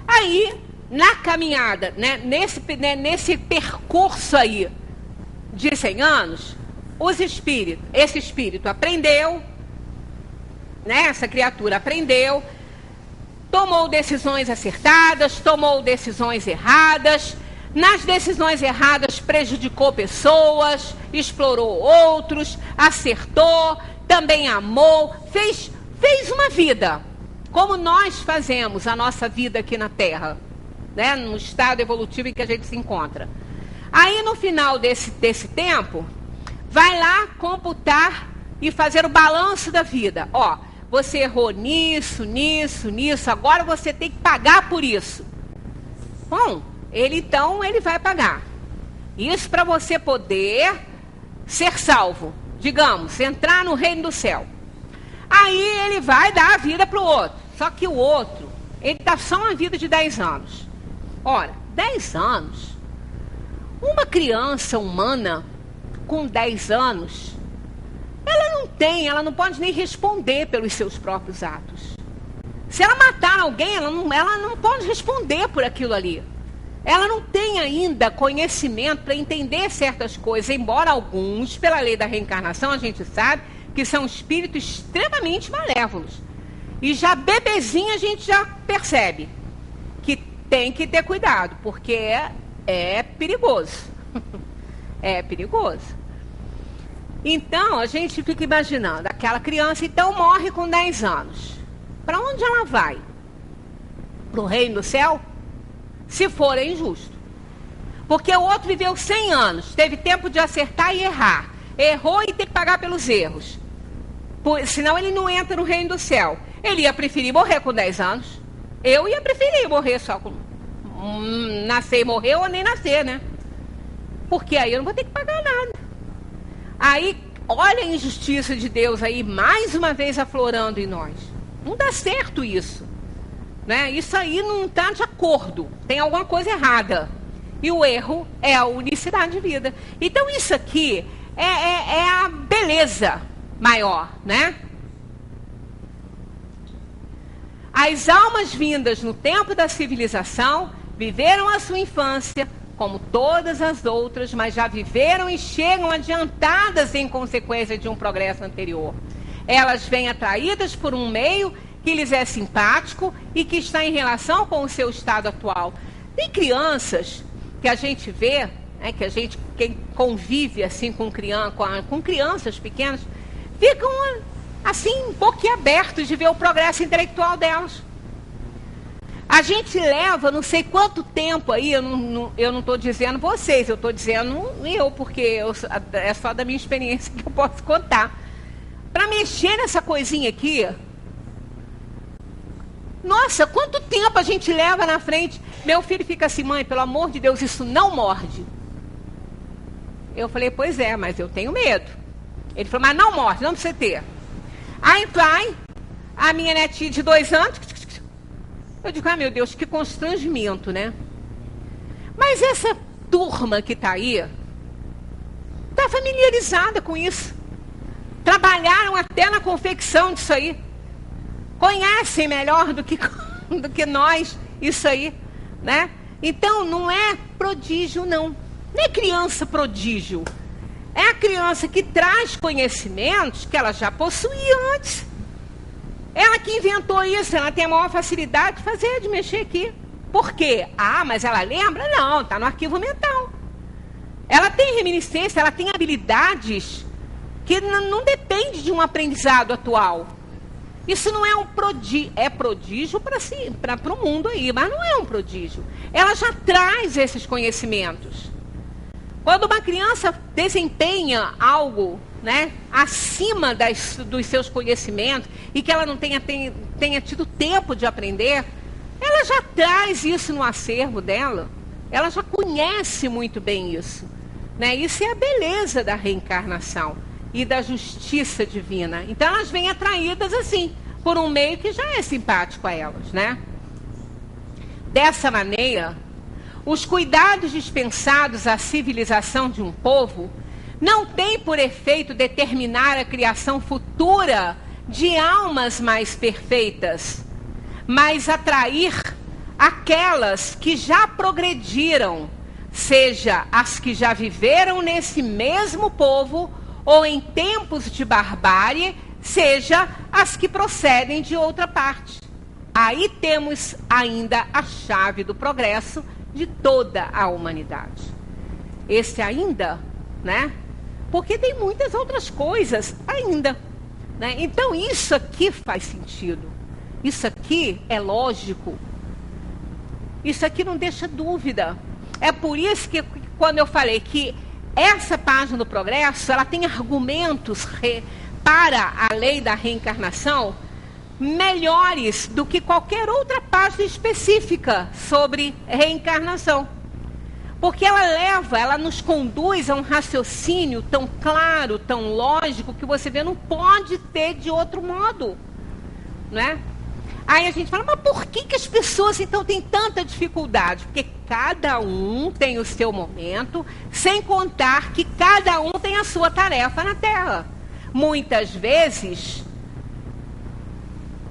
Aí, na caminhada, né, nesse percurso aí de 100 anos, esse espírito aprendeu, né, essa criatura aprendeu, tomou decisões acertadas, tomou decisões erradas. Nas decisões erradas prejudicou pessoas, explorou outros, acertou, também amou, fez uma vida, como nós fazemos a nossa vida aqui na Terra, né, no estado evolutivo em que a gente se encontra. Aí no final desse tempo, vai lá computar e fazer o balanço da vida. Ó, você errou nisso, agora você tem que pagar por isso. Bom, ele vai pagar. Isso para você poder ser salvo. Digamos, entrar no reino do céu. Aí ele vai dar a vida para o outro. Só que o outro, ele dá só uma vida de 10 anos. Ora, 10 anos. Uma criança humana com 10 anos, ela não pode nem responder pelos seus próprios atos. Se ela matar alguém, ela não pode responder por aquilo ali. Ela não tem ainda conhecimento para entender certas coisas, embora alguns, pela lei da reencarnação, a gente sabe que são espíritos extremamente malévolos. E já bebezinho a gente já percebe que tem que ter cuidado, porque é perigoso. É perigoso. Então, a gente fica imaginando, aquela criança então morre com 10 anos. Para onde ela vai? Para o reino do céu? Se for, é injusto. Porque o outro viveu 100 anos, teve tempo de acertar e errar. Errou e tem que pagar pelos erros. Senão ele não entra no reino do céu. Ele ia preferir morrer com 10 anos. Eu ia preferir morrer só com... nascer e morrer ou nem nascer, né? Porque aí eu não vou ter que pagar nada. Aí, olha a injustiça de Deus aí, mais uma vez aflorando em nós. Não dá certo isso. Né? Isso aí não está de acordo. Tem alguma coisa errada. E o erro é a unicidade de vida. Então isso aqui é a beleza maior, né? As almas vindas no tempo da civilização viveram a sua infância como todas as outras, mas já viveram e chegam adiantadas em consequência de um progresso anterior. Elas vêm atraídas por um meio que lhes é simpático e que está em relação com o seu estado atual. Tem crianças que a gente vê, né, quem convive assim com crianças pequenas, ficam assim boquiabertos de ver o progresso intelectual delas. A gente leva não sei quanto tempo aí, eu não estou dizendo vocês, eu estou dizendo eu, porque é só da minha experiência que eu posso contar. Para mexer nessa coisinha aqui, nossa, quanto tempo a gente leva na frente? Meu filho fica assim, mãe, pelo amor de Deus, isso não morde. Eu falei, pois é, mas eu tenho medo. Ele falou, mas não morde, não precisa ter. Aí vai, a minha netinha de 2 anos, eu digo, meu Deus, que constrangimento, né? Mas essa turma que está aí, está familiarizada com isso. Trabalharam até na confecção disso aí. conhecem melhor do que nós isso aí, né? Então não é prodígio, não é criança prodígio, é a criança que traz conhecimentos que ela já possuía antes. Ela que inventou isso, ela tem a maior facilidade de mexer aqui. Por quê? Ah, mas ela lembra? Não, está no arquivo mental. Ela tem reminiscência, ela tem habilidades que não depende de um aprendizado atual. Isso não é um prodígio, é prodígio para o mundo aí, mas não é um prodígio. Ela já traz esses conhecimentos. Quando uma criança desempenha algo, né, acima dos seus conhecimentos e que ela não tenha tido tempo de aprender, ela já traz isso no acervo dela. Ela já conhece muito bem isso, né? Isso é a beleza da reencarnação e da justiça divina. Então elas vêm atraídas assim, por um meio que já é simpático a elas, né? Dessa maneira, os cuidados dispensados à civilização de um povo não têm por efeito determinar a criação futura de almas mais perfeitas, mas atrair aquelas que já progrediram, seja as que já viveram nesse mesmo povo ou em tempos de barbárie, seja as que procedem de outra parte. Aí temos ainda a chave do progresso de toda a humanidade. Esse ainda, né? Porque tem muitas outras coisas ainda, né? Então isso aqui faz sentido. Isso aqui é lógico. Isso aqui não deixa dúvida. É por isso que quando eu falei que essa página do progresso, ela tem argumentos para a lei da reencarnação melhores do que qualquer outra página específica sobre reencarnação. Porque ela nos conduz a um raciocínio tão claro, tão lógico, que você vê, não pode ter de outro modo, né? Aí a gente fala, mas por que as pessoas então têm tanta dificuldade? Porque cada um tem o seu momento, sem contar que cada um tem a sua tarefa na Terra. Muitas vezes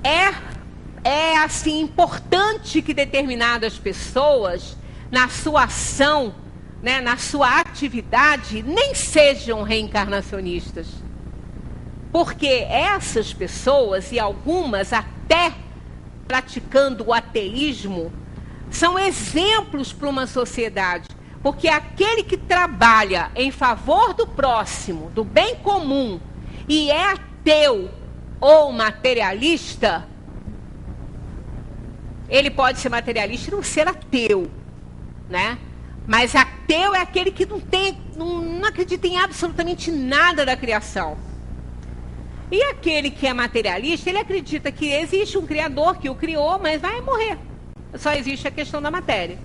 é assim importante que determinadas pessoas, na sua ação, né, na sua atividade, nem sejam reencarnacionistas. Porque essas pessoas, e algumas até praticando o ateísmo, são exemplos para uma sociedade. Porque aquele que trabalha em favor do próximo, do bem comum, e é ateu ou materialista, ele pode ser materialista e não ser ateu, né? Mas ateu é aquele que não acredita em absolutamente nada da criação. E aquele que é materialista, ele acredita que existe um Criador que o criou, mas vai morrer. Só existe a questão da matéria.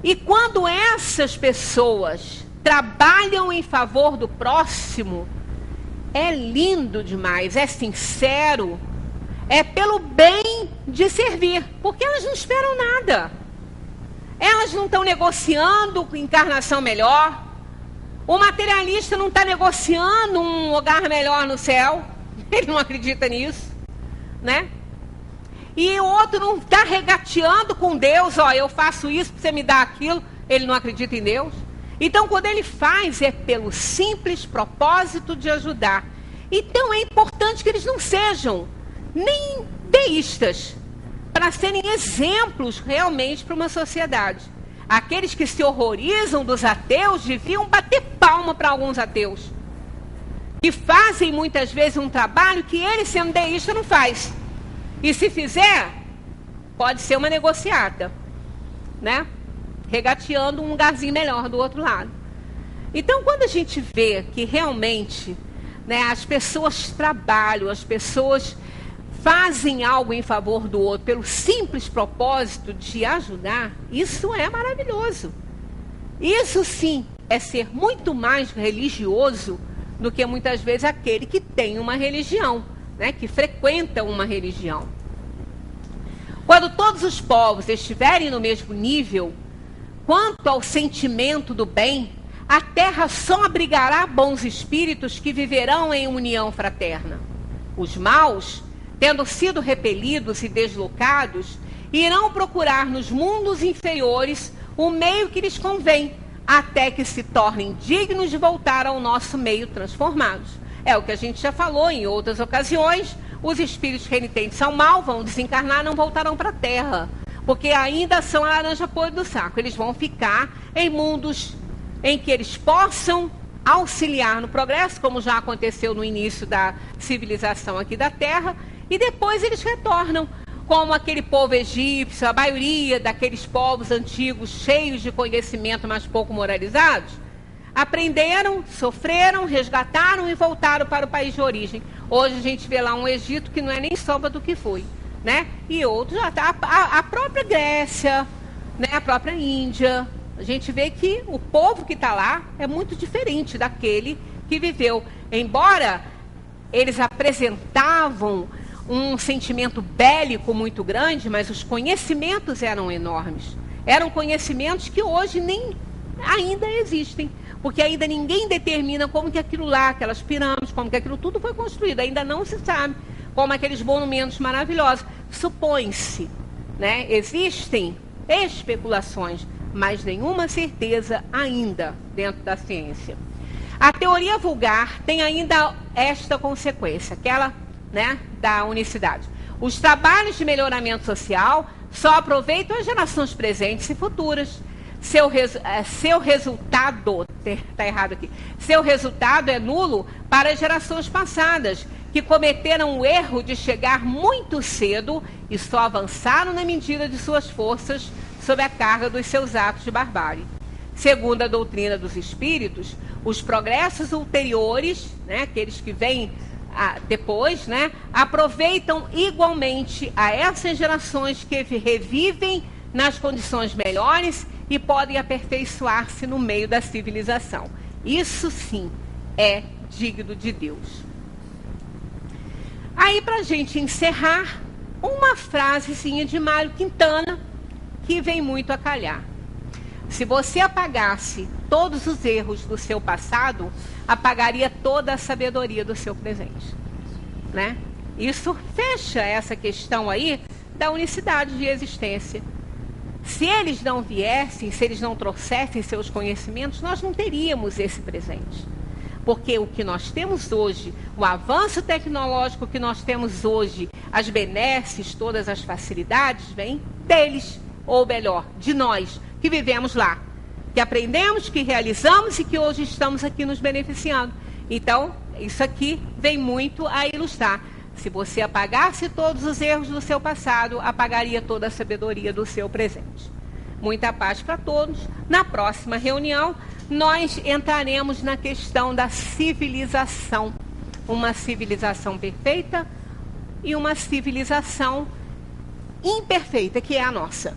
E quando essas pessoas trabalham em favor do próximo, é lindo demais, é sincero, é pelo bem de servir, porque elas não esperam nada. Elas não estão negociando encarnação melhor. O materialista não está negociando um lugar melhor no céu. Ele não acredita nisso, né? E o outro não está regateando com Deus. Ó, eu faço isso para você me dar aquilo. Ele não acredita em Deus. Então, quando ele faz, é pelo simples propósito de ajudar. Então, é importante que eles não sejam nem deístas, para serem exemplos realmente para uma sociedade. Aqueles que se horrorizam dos ateus deviam bater palma para alguns ateus, que fazem muitas vezes um trabalho que ele, sendo deísta, não faz. E se fizer, pode ser uma negociata, né? Regateando um lugarzinho melhor do outro lado. Então, quando a gente vê que realmente, né, as pessoas trabalham, as pessoas fazem algo em favor do outro pelo simples propósito de ajudar, isso é maravilhoso. Isso sim é ser muito mais religioso do que muitas vezes aquele que tem uma religião, né, que frequenta uma religião. Quando todos os povos estiverem no mesmo nível, quanto ao sentimento do bem, a terra só abrigará bons espíritos que viverão em união fraterna. Os maus tendo sido repelidos e deslocados, irão procurar nos mundos inferiores o meio que lhes convém, até que se tornem dignos de voltar ao nosso meio transformados. É o que a gente já falou em outras ocasiões. Os espíritos renitentes ao mal vão desencarnar, não voltarão para a Terra, porque ainda são a laranja podre do saco. Eles vão ficar em mundos em que eles possam auxiliar no progresso, como já aconteceu no início da civilização aqui da Terra, e depois eles retornam, como aquele povo egípcio, a maioria daqueles povos antigos cheios de conhecimento, mas pouco moralizados, aprenderam, sofreram, resgataram e voltaram para o país de origem. Hoje a gente vê lá um Egito que não é nem sombra do que foi, né? E outros, a própria Grécia, né? A própria Índia. A gente vê que o povo que está lá é muito diferente daquele que viveu. Embora eles apresentavam um sentimento bélico muito grande, mas os conhecimentos eram enormes. Eram conhecimentos que hoje nem ainda existem, porque ainda ninguém determina como que aquilo lá, aquelas pirâmides, como que aquilo tudo foi construído. Ainda não se sabe como aqueles monumentos maravilhosos. Supõe-se, né? Existem especulações, mas nenhuma certeza ainda dentro da ciência. A teoria vulgar tem ainda esta consequência, aquela, né, da unicidade. Os trabalhos de melhoramento social só aproveitam as gerações presentes e futuras. Seu resultado, está errado aqui, seu resultado é nulo para as gerações passadas, que cometeram o erro de chegar muito cedo e só avançaram na medida de suas forças sob a carga dos seus atos de barbárie. Segundo a doutrina dos espíritos, os progressos ulteriores, né, aqueles que vêm depois, né, aproveitam igualmente a essas gerações que revivem nas condições melhores e podem aperfeiçoar-se no meio da civilização. Isso sim é digno de Deus. Aí, para a gente encerrar, uma frasezinha de Mário Quintana, que vem muito a calhar. Se você apagasse todos os erros do seu passado, apagaria toda a sabedoria do seu presente, né? Isso fecha essa questão aí da unicidade de existência. Se eles não viessem, se eles não trouxessem seus conhecimentos, nós não teríamos esse presente. Porque o que nós temos hoje, o avanço tecnológico que nós temos hoje, as benesses, todas as facilidades, vêm deles, ou melhor, de nós, que vivemos lá, que aprendemos, que realizamos e que hoje estamos aqui nos beneficiando. Então, isso aqui vem muito a ilustrar. Se você apagasse todos os erros do seu passado, apagaria toda a sabedoria do seu presente. Muita paz para todos. Na próxima reunião, nós entraremos na questão da civilização. Uma civilização perfeita e uma civilização imperfeita, que é a nossa,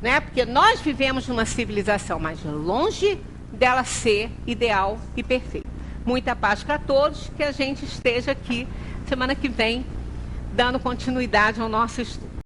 né? Porque nós vivemos numa civilização mais longe dela ser ideal e perfeita. Muita paz para todos, que a gente esteja aqui semana que vem dando continuidade ao nosso estudo.